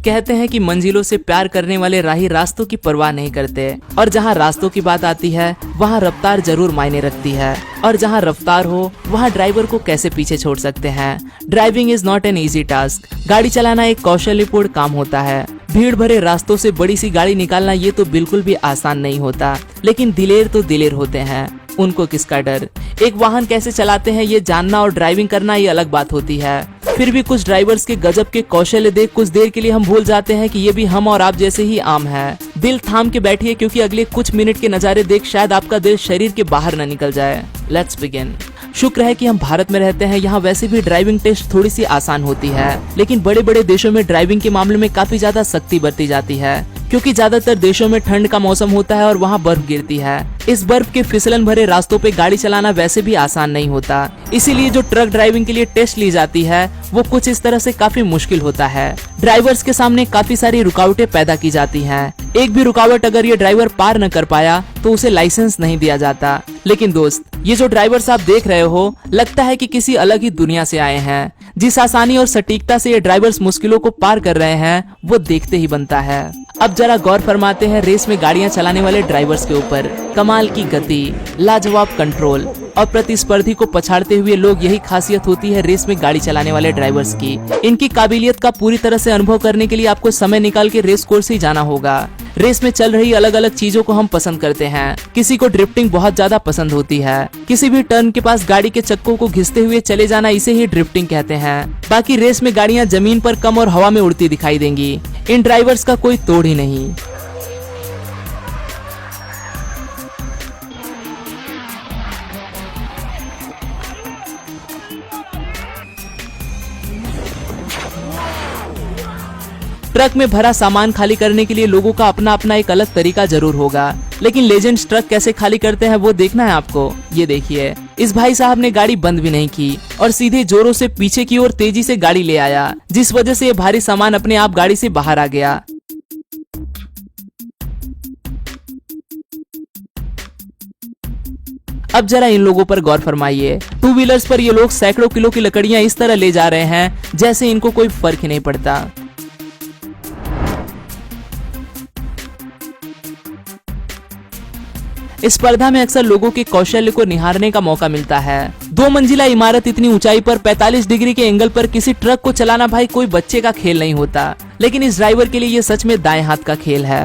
कहते हैं कि मंजिलों से प्यार करने वाले राही रास्तों की परवाह नहीं करते, और जहाँ रास्तों की बात आती है वहाँ रफ्तार जरूर मायने रखती है, और जहाँ रफ्तार हो वहाँ ड्राइवर को कैसे पीछे छोड़ सकते हैं। Driving is not an easy task. गाड़ी चलाना एक कौशल्यपूर्ण काम होता है। भीड़ भरे रास्तों से बड़ी सी गाड़ी निकालना ये तो बिल्कुल भी आसान नहीं होता, लेकिन दिलेर तो दिलेर होते हैं, उनको किसका डर। एक वाहन कैसे चलाते हैं ये जानना और ड्राइविंग करना ये अलग बात होती है। फिर भी कुछ ड्राइवर्स के गजब के कौशल्य देख कुछ देर के लिए हम भूल जाते हैं कि ये भी हम और आप जैसे ही आम है। दिल थाम के बैठिए, क्योंकि अगले कुछ मिनट के नजारे देख शायद आपका दिल शरीर के बाहर न निकल जाए। Let's begin. शुक्र है कि हम भारत में रहते हैं, यहाँ वैसे भी ड्राइविंग टेस्ट थोड़ी सी आसान होती है, लेकिन बड़े बड़े देशों में ड्राइविंग के मामले में काफी ज्यादा सख्ती बरती जाती है, क्योंकि ज्यादातर देशों में ठंड का मौसम होता है और वहाँ बर्फ गिरती है। इस बर्फ के फिसलन भरे रास्तों पे गाड़ी चलाना वैसे भी आसान नहीं होता, इसीलिए जो ट्रक ड्राइविंग के लिए टेस्ट ली जाती है वो कुछ इस तरह से काफी मुश्किल होता है। ड्राइवर्स के सामने काफी सारी रुकावटें पैदा की जाती हैं। एक भी रुकावट अगर ये ड्राइवर पार न कर पाया तो उसे लाइसेंस नहीं दिया जाता। लेकिन दोस्त, ये जो ड्राइवर्स आप देख रहे हो, लगता है कि किसी अलग ही दुनिया से आए हैं। जिस आसानी और सटीकता से ये ड्राइवर्स मुश्किलों को पार कर रहे हैं वो देखते ही बनता है। अब जरा गौर फरमाते हैं रेस में गाड़ियां चलाने वाले ड्राइवर्स के ऊपर। कमाल की गति, लाजवाब कंट्रोल और प्रतिस्पर्धी को पछाड़ते हुए लोग, यही खासियत होती है रेस में गाड़ी चलाने वाले ड्राइवर्स की। इनकी काबिलियत का पूरी तरह से अनुभव करने के लिए आपको समय निकाल के रेस कोर्स ही जाना होगा। रेस में चल रही अलग अलग चीजों को हम पसंद करते हैं। किसी को ड्रिफ्टिंग बहुत ज्यादा पसंद होती है। किसी भी टर्न के पास गाड़ी के चक्कों को घिसते हुए चले जाना, इसे ही ड्रिफ्टिंग कहते हैं। बाकी रेस में गाड़ियां जमीन पर कम और हवा में उड़ती दिखाई देंगी। इन ड्राइवर्स का कोई तोड़ ही नहीं। ट्रक में भरा सामान खाली करने के लिए लोगों का अपना अपना एक अलग तरीका जरूर होगा, लेकिन लेजेंड्स ट्रक कैसे खाली करते हैं वो देखना है आपको। ये देखिए, इस भाई साहब ने गाड़ी बंद भी नहीं की और सीधे जोरों से पीछे की ओर तेजी से गाड़ी ले आया, जिस वजह से ये भारी सामान अपने आप गाड़ी से बाहर आ गया। अब जरा इन लोगों पर गौर फरमाइए। टू व्हीलर्स पर ये लोग सैकड़ों किलो की लकड़ियां इस तरह ले जा रहे हैं जैसे इनको कोई फर्क ही नहीं पड़ता। इस स्पर्धा में अक्सर लोगों के कौशल्य को निहारने का मौका मिलता है। 2 मंजिला इमारत इतनी ऊंचाई पर 45 डिग्री के एंगल पर किसी ट्रक को चलाना भाई कोई बच्चे का खेल नहीं होता, लेकिन इस ड्राइवर के लिए ये सच में दाएं हाथ का खेल है।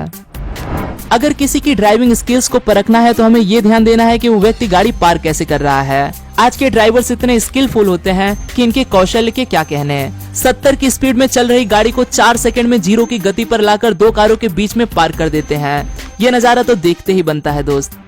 अगर किसी की ड्राइविंग स्किल्स को परखना है तो हमें ये ध्यान देना है कि वो व्यक्ति गाड़ी पार कैसे कर रहा है। आज के ड्राइवर्स इतने स्किलफुल होते हैं कि इनके कौशल्य के क्या कहने। 70 की स्पीड में चल रही गाड़ी को 4 सेकंड में 0 की गति पर लाकर 2 कारों के बीच में पार कर देते हैं। ये नजारा तो देखते ही बनता है दोस्त।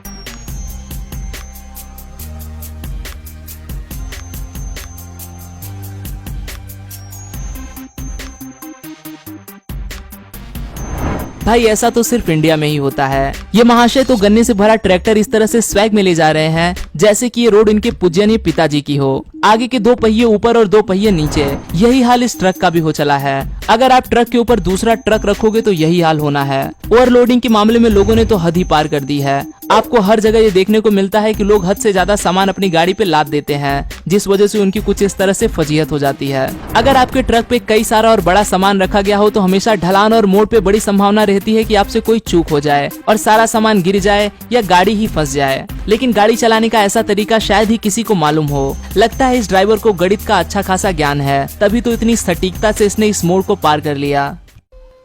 भाई ऐसा तो सिर्फ इंडिया में ही होता है। ये महाशय तो गन्ने से भरा ट्रैक्टर इस तरह से स्वैग में ले जा रहे हैं जैसे कि ये रोड इनके पूजनीय पिताजी की हो। आगे के 2 पहिए ऊपर और 2 पहिए नीचे। यही हाल इस ट्रक का भी हो चला है। अगर आप ट्रक के ऊपर दूसरा ट्रक रखोगे तो यही हाल होना है। ओवरलोडिंग के मामले में लोगों ने तो हद ही पार कर दी है। आपको हर जगह ये देखने को मिलता है कि लोग हद से ज्यादा सामान अपनी गाड़ी पे लाद देते हैं, जिस वजह से उनकी कुछ इस तरह से फजीहत हो जाती है। अगर आपके ट्रक पे कई सारा और बड़ा सामान रखा गया हो तो हमेशा ढलान और मोड़ पे बड़ी संभावना रहती है कि आपसे कोई चूक हो जाए और सारा सामान गिर जाए या गाड़ी ही फंस जाए। लेकिन गाड़ी चलाने का ऐसा तरीका शायद ही किसी को मालूम हो। लगता है इस ड्राइवर को गणित का अच्छा खासा ज्ञान है, तभी तो इतनी सटीकता से इसने इस मोड़ को पार कर लिया।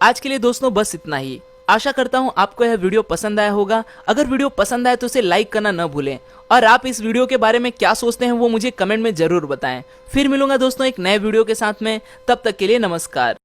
आज के लिए दोस्तों बस इतना ही। आशा करता हूँ आपको यह वीडियो पसंद आया होगा। अगर वीडियो पसंद आए तो इसे लाइक करना न भूलें, और आप इस वीडियो के बारे में क्या सोचते हैं वो मुझे कमेंट में जरूर बताएं। फिर मिलूंगा दोस्तों एक नए वीडियो के साथ में, तब तक के लिए नमस्कार।